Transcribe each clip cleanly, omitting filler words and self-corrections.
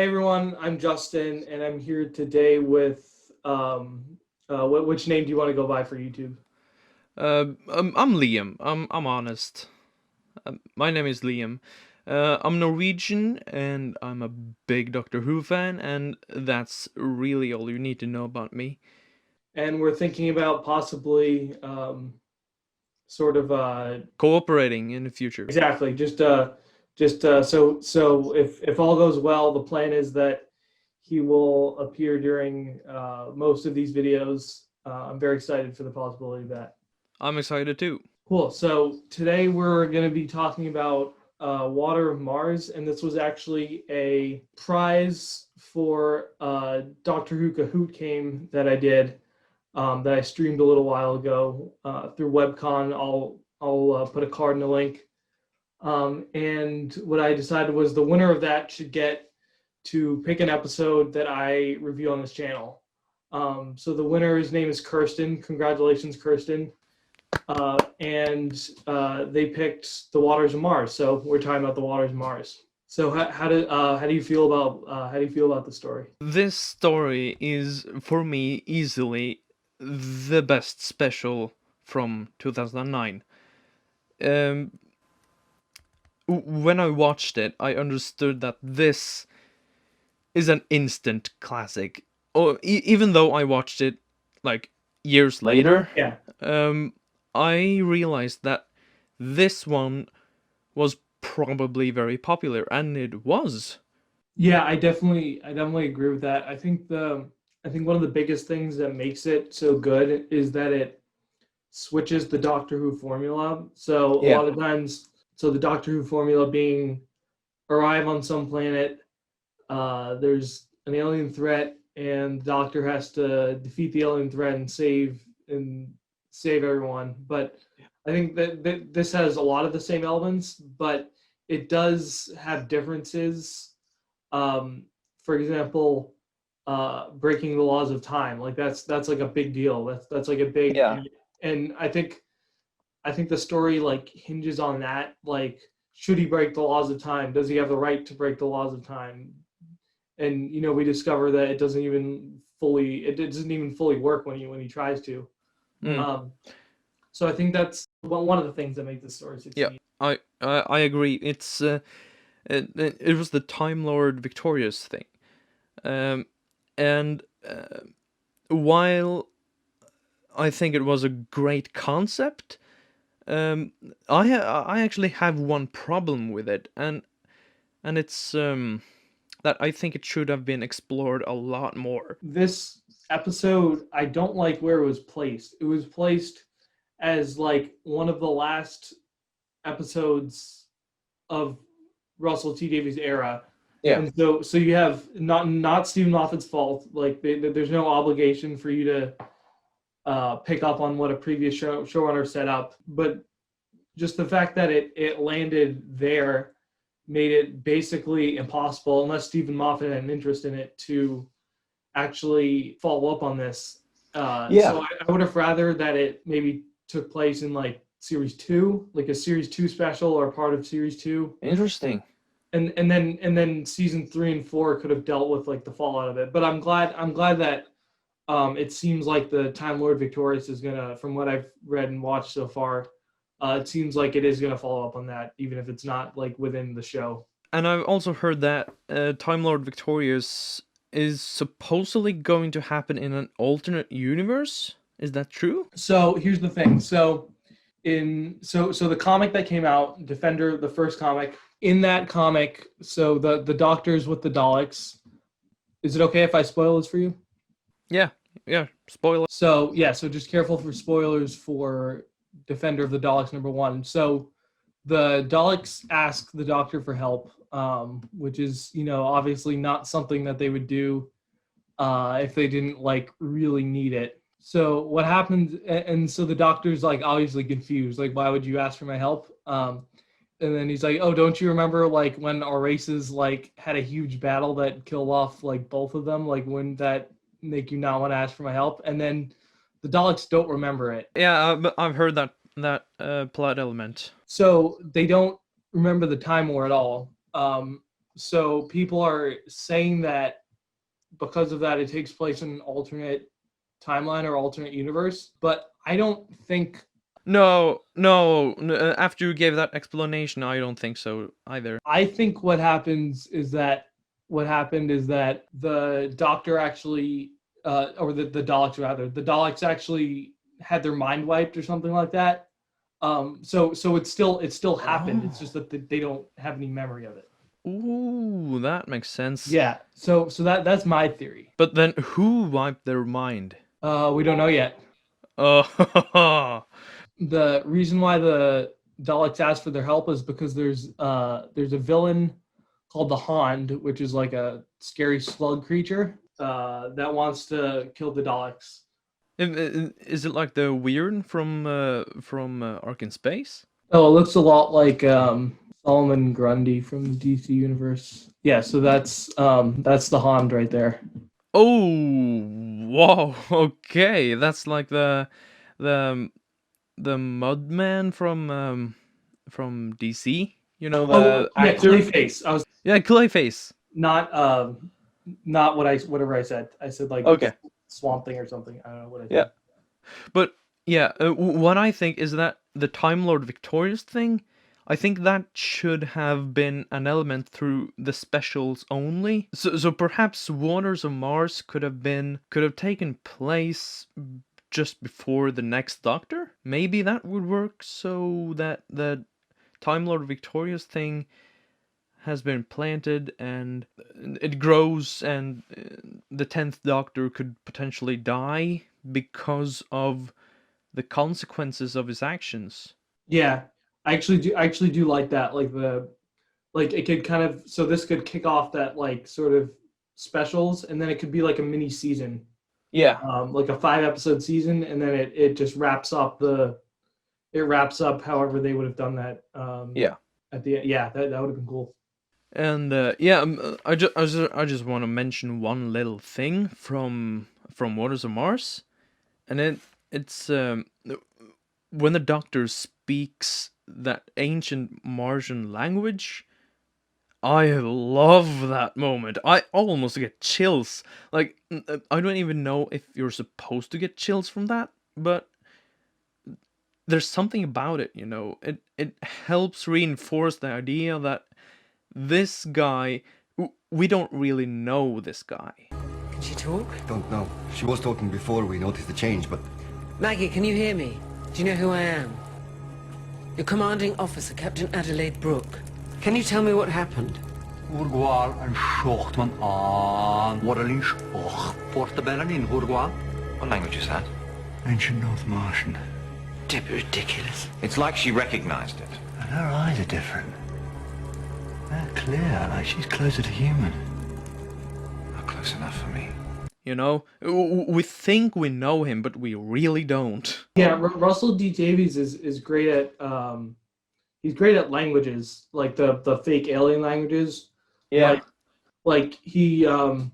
Hey everyone, I'm Justin, and I'm here today with which name do you want to go by for YouTube? I'm Liam. I'm honest. My name is Liam. I'm Norwegian, and I'm a big Doctor Who fan, and that's really all you need to know about me. And we're thinking about possibly sort of Cooperating in the future. exactly just if all goes well, the plan is that he will appear during most of these videos. I'm very excited for the possibility of that. I'm excited too. Cool. So today we're going to be talking about Water of Mars, and this was actually a prize for Doctor Who Kahoot game that I did that I streamed a little while ago through Webcon. I'll put a card in the link. And what I decided was the winner of that should get to pick an episode that I review on this channel. So the winner's name is Kirstin. Congratulations, Kirstin. And they picked the Waters of Mars. So we're talking about the Waters of Mars. So how do you feel about the story? This story is, for me, easily the best special from 2009. Um, when I watched it, I understood that this is an instant classic. Or even though I watched it like years later, Yeah, um, I realized that this one was probably very popular, and it was. yeah, I definitely agree with that. I think one of the biggest things that makes it so good is that it switches the Doctor Who formula. So a Yeah. lot of times, so the Doctor Who formula being arrive on some planet, there's an alien threat, and the Doctor has to defeat the alien threat and save everyone. But I think that this has a lot of the same elements, but it does have differences. Um, for example, breaking the laws of time, like that's like a big deal. That's like a big, Yeah. and I think the story like hinges on that. Like, should he break the laws of time? Does he have the right to break the laws of time? And we discover that it doesn't even fully work when he tries to. Mm. Um, so I think that's one of the things that make this story Yeah. succeed. I agree. It was the Time Lord Victorious thing. Um, and while I think it was a great concept, um, I actually have one problem with it, and it's that I think it should have been explored a lot more. This episode, I don't like where it was placed. It was placed as like one of the last episodes of Russell T Davies' era. Yeah. And so you have not Stephen Moffat's fault. Like there's no obligation for you to pick up on what a previous showrunner set up, but just the fact that it landed there made it basically impossible, unless Stephen Moffat had an interest in it, to actually follow up on this. Yeah. So I would have rather that it maybe took place in like series two, like a series two special or part of series two, Interesting. and then season three and four could have dealt with like the fallout of it. But I'm glad that it seems like the Time Lord Victorious is gonna, from what I've read and watched so far, it seems like it is gonna follow up on that, even if it's not like within the show. And I've also heard that Time Lord Victorious is supposedly going to happen in an alternate universe. Is that true? So here's the thing. So the comic that came out, Defender, the first comic, in that comic, so the doctors with the Daleks. Is it okay if I spoil this for you? Yeah. Yeah. Spoiler. So yeah, so just careful for spoilers for Defender of the Daleks #1. So the Daleks ask the Doctor for help, which is obviously not something that they would do if they didn't like really need it. So what happened? And so the Doctor's like obviously confused, like, why would you ask for my help? And then he's like, oh, don't you remember like when our races like had a huge battle that killed off like both of them? Like, wouldn't that make you not want to ask for my help? And then the Daleks don't remember it. Yeah, but I've heard that plot element. So they don't remember the Time War at all. So people are saying that because of that, it takes place in an alternate timeline or alternate universe. But I don't think. No, after you gave that explanation, I don't think so either. I think what happened is that the Doctor actually, or the Daleks rather, the Daleks actually had their mind wiped or something like that. So it still happened. It's just that they don't have any memory of it. Ooh, that makes sense. Yeah. So that's my theory. But then who wiped their mind? We don't know yet. Oh, The reason why the Daleks ask for their help is because there's a villain called the Hond, which is like a scary slug creature that wants to kill the Daleks. is it like the Weird from Ark in Space? Oh, it looks a lot like Solomon Grundy from the DC universe. Yeah, so that's the Hond right there. Oh, wow. Okay, that's like the Mudman from DC. You know, the Yeah, actor. Clayface. I was Yeah, Clayface. not whatever I said. I said like Okay. Swamp Thing or something. I don't know what I said. Yeah. But yeah, what I think is that the Time Lord Victorious thing, I think that should have been an element through the specials only. So perhaps Waters of Mars could have taken place just before the next Doctor. Maybe that would work, so that the Time Lord Victorious thing has been planted and it grows, and the 10th Doctor could potentially die because of the consequences of his actions. Yeah, I actually do like that. Like it could kind of, so this could kick off that like sort of specials, and then it could be like a mini season, Yeah. like a 5 episode season, and then it just wraps up however they would have done that. Yeah. At the end. Yeah, that would have been cool. And I just want to mention one little thing from Waters of Mars, and it's when the Doctor speaks that ancient Martian language. I love that moment. I almost get chills. Like, I don't even know if you're supposed to get chills from that, but there's something about it, you know. It helps reinforce the idea that this guy, we don't really know this guy. Can she talk? Don't know. She was talking before we noticed the change, but... Maggie, can you hear me? Do you know who I am? Your commanding officer, Captain Adelaide Brooke. Can you tell me what happened? Hurgwal and Shochtman on Waterlin Och Portabella in Hurgwal. What language is that? Ancient North Martian. Dead ridiculous. It's like she recognized it. And her eyes are different. They're clear, like she's closer to human. Not close enough for me. You know, we think we know him, but we really don't. Yeah, Russell D Davies is great at he's great at languages, like the fake alien languages. Yeah. Like he I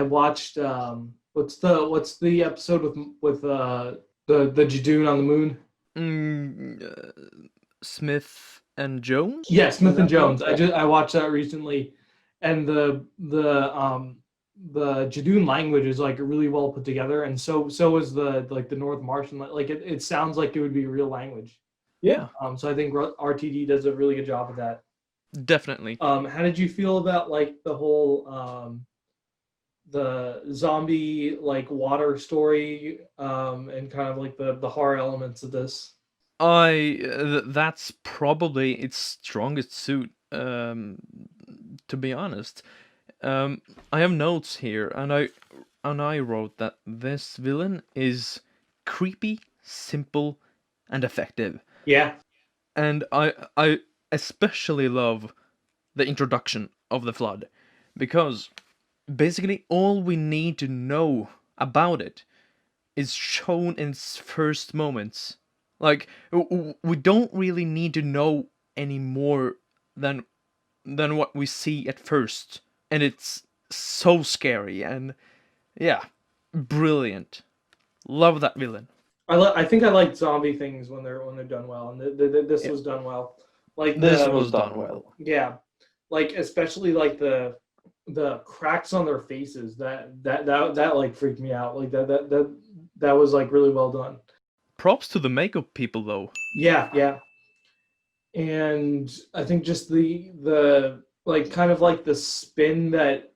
watched what's the episode with the Jadoon on the moon? Smith and Jones? Yeah, Smith and Jones. I watched that recently, and the Jadoon language is like really well put together, and so is the North Martian. Like it sounds like it would be a real language. Yeah. So I think RTD does a really good job of that. Definitely. How did you feel about like the whole the zombie like water story and kind of like the horror elements of this? That's probably its strongest suit, to be honest. I have notes here, and I wrote that this villain is creepy, simple, and effective. Yeah. And I especially love the introduction of the Flood, because basically all we need to know about it is shown in its first moments. Like, we don't really need to know any more than what we see at first, and it's so scary and yeah, brilliant. Love that villain. I think I like zombie things when they're done well, and this was done well. Like This was done well. Yeah, like especially like the cracks on their faces that like freaked me out. Like that was like really well done. Props to the makeup people though. Yeah, yeah. And I think just the like kind of like the spin that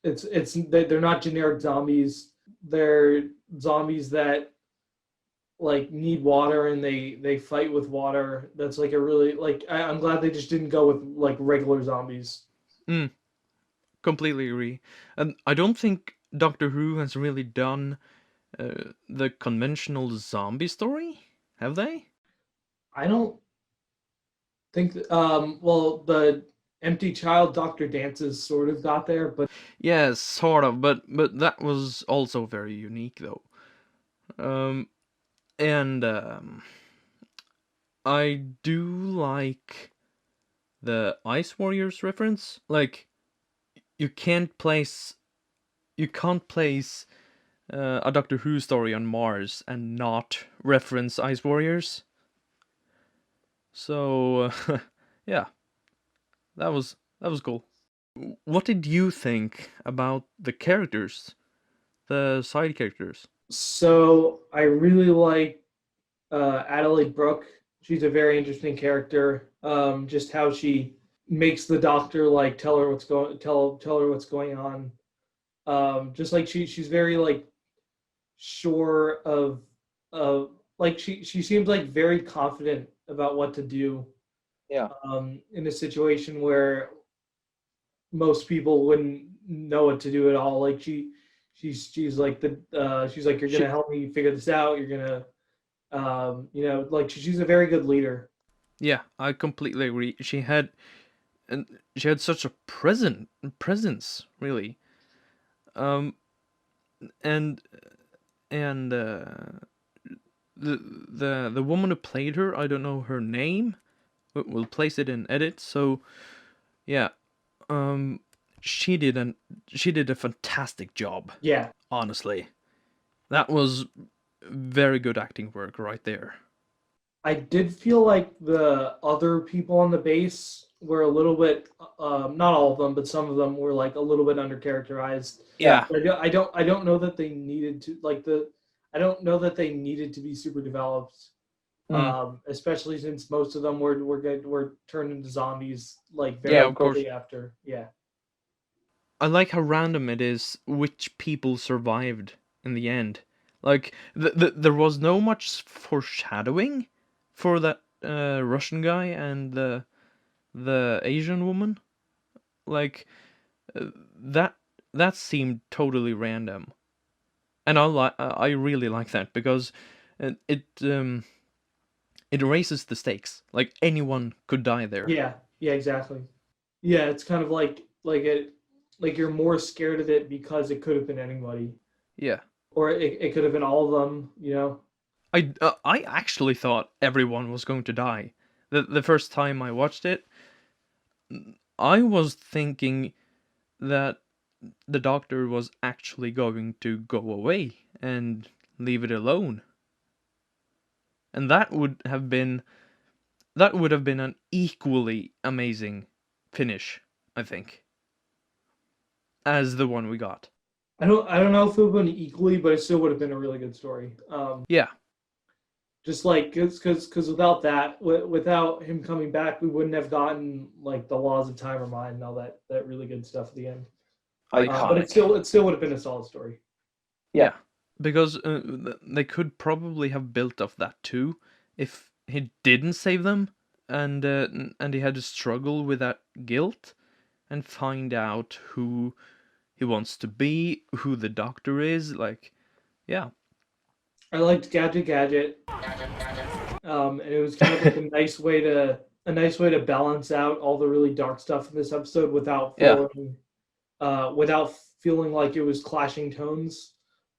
it's that they're not generic zombies. They're zombies that like need water and they fight with water. That's like a really like I'm glad they just didn't go with like regular zombies. Mm, completely agree. And I don't think Doctor Who has really done the conventional zombie story, have they? I don't think well the empty child Dr. Dances sort of got there, but Yeah, sort of, but that was also very unique though. Um, and I do like the Ice Warriors reference. Like, you can't place you can't place a Doctor Who story on Mars and not reference Ice Warriors. So yeah, that was cool. What did you think about the characters, the side characters? so I really like Adelaide Brooke. She's a very interesting character. Just how she makes the doctor like tell her what's going on. Just like she's very like sure of like she seems like very confident about what to do. Yeah. In a situation where most people wouldn't know what to do at all. Like she's like she's like you're She, gonna help me figure this out. You're gonna like she's a very good leader. yeah, I completely agree. And she had such a presence, really. Um, and and the woman who played her, I don't know her name. We'll place it in edit. So yeah, um, she did a fantastic job. Yeah, Honestly, that was very good acting work right there. I did feel like the other people on the base were a little bit, not all of them, but some of them were like a little bit undercharacterized. Yeah. I don't know that they needed to I don't know that they needed to be super developed. Mm. Especially since most of them were turned into zombies like Yeah, very of course. quickly after. Yeah, I like how random it is which people survived in the end. Like there was no much foreshadowing for that Russian guy and the Asian woman. Like that that seemed totally random, and I really like that because it raises the stakes. Like anyone could die there. yeah, exactly. Yeah, it's kind of like you're more scared of it because it could have been anybody, Yeah. or it could have been all of them. I actually thought everyone was going to die. The first time I watched it, I was thinking that the doctor was actually going to go away and leave it alone. And that would have been an equally amazing finish, I think, as the one we got. I don't know if it would have been equally, but it still would have been a really good story. Yeah. Just like because without that, without him coming back, we wouldn't have gotten like the laws of time or mind and all that really good stuff at the end. But it still would have been a solid story. Yeah. Because they could probably have built off that too if he didn't save them and he had to struggle with that guilt and find out who he wants to be, who the doctor is. Like, yeah. I liked Gadget, and it was kind of like a nice way to balance out all the really dark stuff in this episode without feeling like it was clashing tones.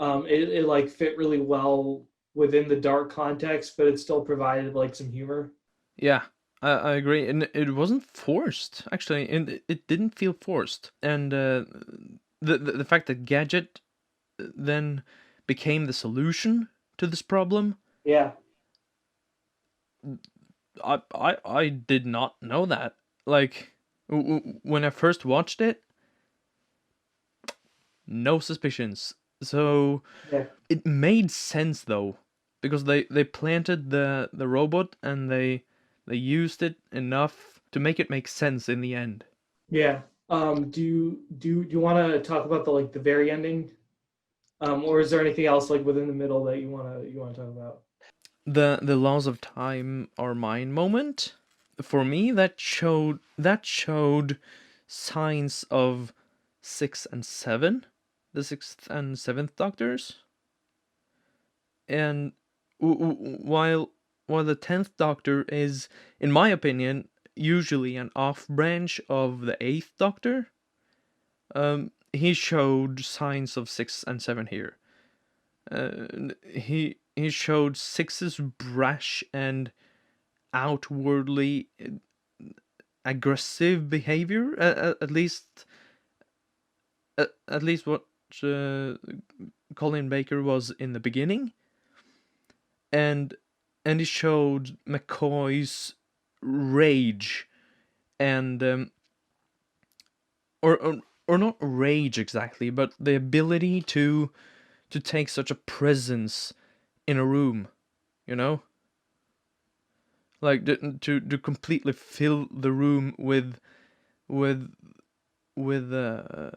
It like fit really well within the dark context, but it still provided like some humor. Yeah, I agree, and it wasn't forced actually, and it didn't feel forced. And the fact that Gadget then became the solution to this problem, Yeah, I did not know that. Like, When I first watched it, no suspicions. So Yeah. it made sense though, because they planted the robot and they used it enough to make it make sense in the end. Yeah. Do you want to talk about the very ending, or is there anything else like within the middle that you want to talk about? The laws of time are mine moment, for me, that showed signs of 6 and 7, the 6th and 7th Doctors. And while the 10th Doctor is, in my opinion, usually an off branch of the 8th Doctor, he showed signs of 6 and 7 here. He showed 6's brash and outwardly aggressive behavior, at least what Colin Baker was in the beginning, and he showed McCoy's rage and or not rage exactly, but the ability to take such a presence in a room, you know, like to completely fill the room with a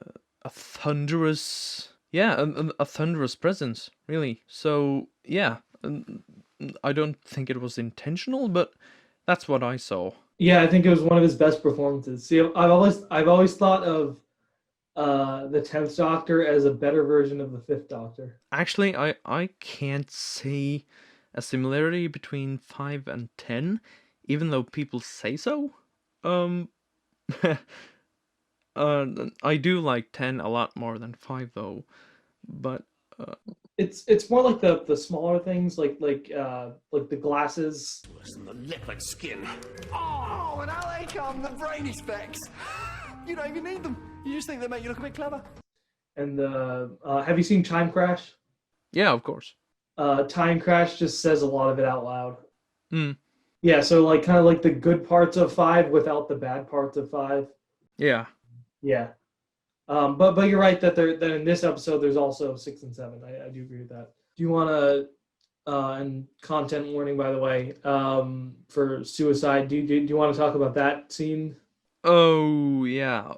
thunderous, a thunderous presence, really. So yeah, I don't think it was intentional, but that's what I saw. Yeah, I think it was one of his best performances. See, I've always thought of the 10th Doctor as a better version of the 5th Doctor. Actually, I can't see a similarity between 5 and 10, even though people say so. I do like 10 a lot more than 5 though, but It's more like the smaller things, like the glasses. And the leopard skin. Oh, and how they come, the brainy specs. You don't even need them. You just think they make you look a bit clever. And the have you seen Time Crash? yeah, of course. Time Crash just says a lot of it out loud. Mm, Yeah, so like kind of like the good parts of 5 without the bad parts of 5. yeah. Yeah. But you're right that that in this episode there's also 6 and 7. I do agree with that. Do you want to and content warning, by the way, for suicide? Do you want to talk about that scene? Oh yeah.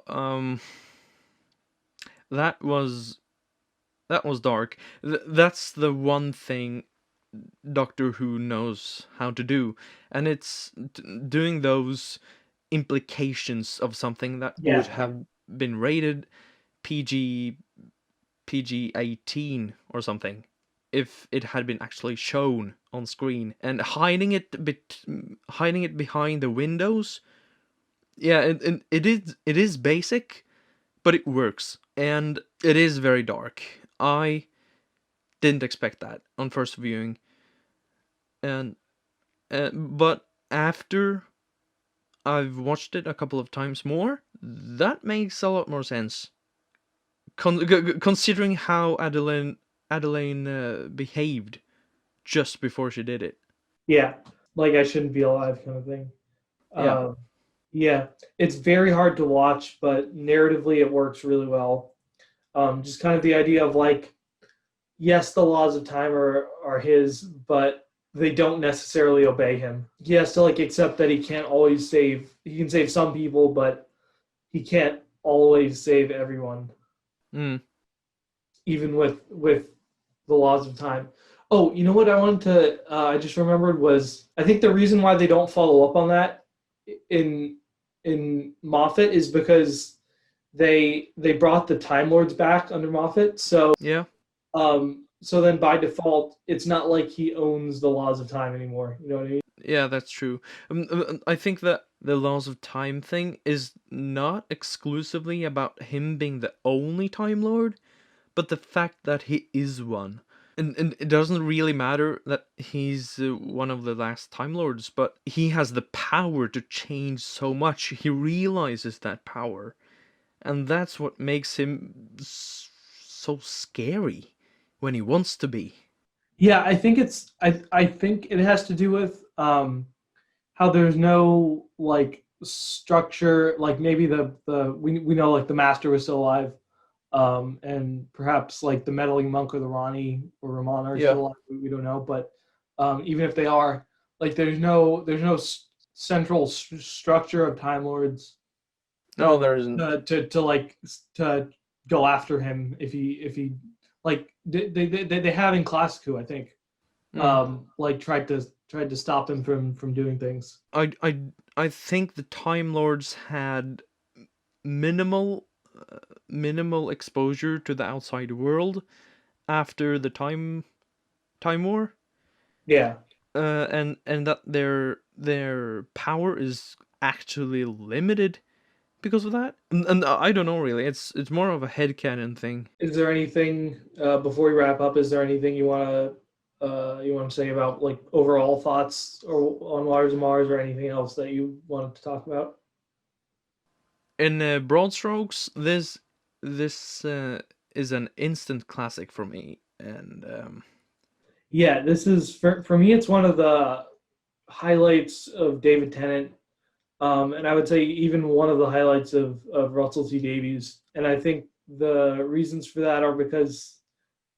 That was dark. That's the one thing Doctor Who knows how to do, and it's doing those implications of something that Yeah. would have been rated PG 18 or something if it had been actually shown on screen, and hiding it behind the windows. Yeah, it is basic, but it works, and it is very dark. I didn't expect that on first viewing, and but after I've watched it a couple of times more, that makes a lot more sense. Considering how Adeline behaved just before she did it. Yeah, like I shouldn't be alive kind of thing. Yeah. Yeah, it's very hard to watch, but narratively it works really well. Just kind of the idea of like, yes, the laws of time are his, but they don't necessarily obey him. He has to like accept that he can't always save. He can save some people, but he can't always save everyone, Mm. even with the laws of time. Oh, you know what I wanted to? I just remembered was I think the reason why they don't follow up on that in Moffat is because they brought the Time Lords back under Moffat. So Yeah. so then by default, it's not like he owns the laws of time anymore. You know what I mean? Yeah, that's true. I think that the laws of time thing is not exclusively about him being the only Time Lord, but the fact that he is one. And it doesn't really matter that he's one of the last Time Lords, but he has the power to change so much. He realizes that power. And that's what makes him so scary when he wants to be. Yeah, I think I think it has to do with how there's no like structure, like maybe we know like the Master was still alive, and perhaps like the meddling monk or the Rani or Ramana are Yeah. still alive. We don't know, but even if they are, like there's no central structure of Time Lords. No, there isn't. To go after him if he like they have in Classic Who, I think, like tried to stop him from doing things. I think the Time Lords had minimal exposure to the outside world after the time war. Yeah. And that their power is actually limited because of that. And I don't know really. It's more of a headcanon thing. Is there anything before we wrap up? Is there anything you want to say about like overall thoughts or on Waters of Mars, or anything else that you wanted to talk about? In broad strokes, this is an instant classic for me, and Yeah, this is for me. It's one of the highlights of David Tennant, and I would say even one of the highlights of Russell T Davies. And I think the reasons for that are because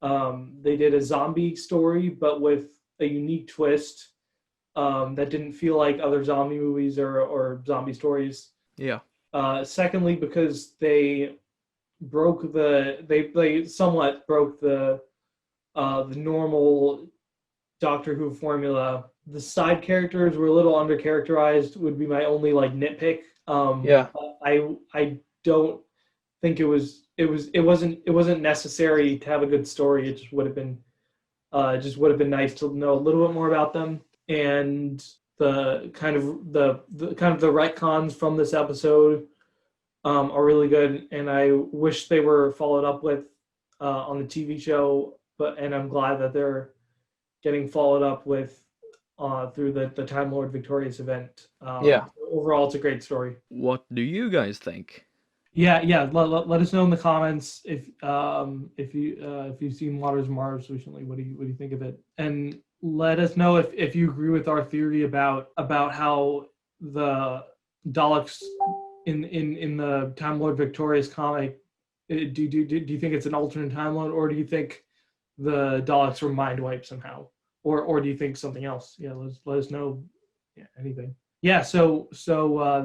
they did a zombie story, but with a unique twist that didn't feel like other zombie movies or zombie stories. yeah. Secondly, because they somewhat broke the normal Doctor Who formula. The side characters were a little undercharacterized, would be my only like nitpick. Yeah. I don't think it wasn't necessary to have a good story. It just would have been nice to know a little bit more about them. And the kind of the retcons from this episode are really good, and I wish they were followed up with on the TV show. And I'm glad that they're getting followed up with through the Time Lord Victorious event. Yeah. Overall, it's a great story. What do you guys think? Yeah. Let us know in the comments if you've seen Waters of Mars recently. What do you think of it? And let us know if you agree with our theory about how the Daleks in the Time Lord Victorious comic. Do you think it's an alternate Time Lord, or do you think the Daleks were mind wiped somehow, or do you think something else? Yeah, let us know. Yeah, anything. Yeah. So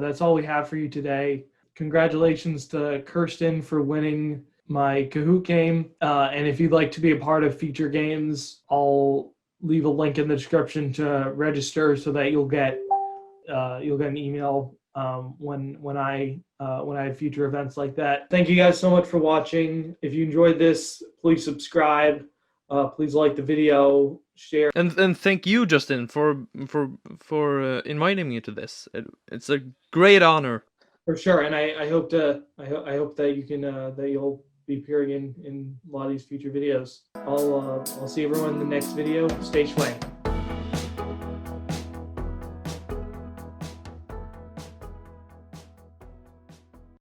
that's all we have for you today. Congratulations to Kirstin for winning my Kahoot game. And if you'd like to be a part of future games, I'll leave a link in the description to register so that you'll get an email when I have future events like that. Thank you guys so much for watching. If you enjoyed this, please subscribe. Please like the video, share. And thank you, Justin, for inviting me to this. It's a great honor. For sure, and I hope that you can that you'll be appearing in a lot of these future videos. I'll see everyone in the next video. Stay swang.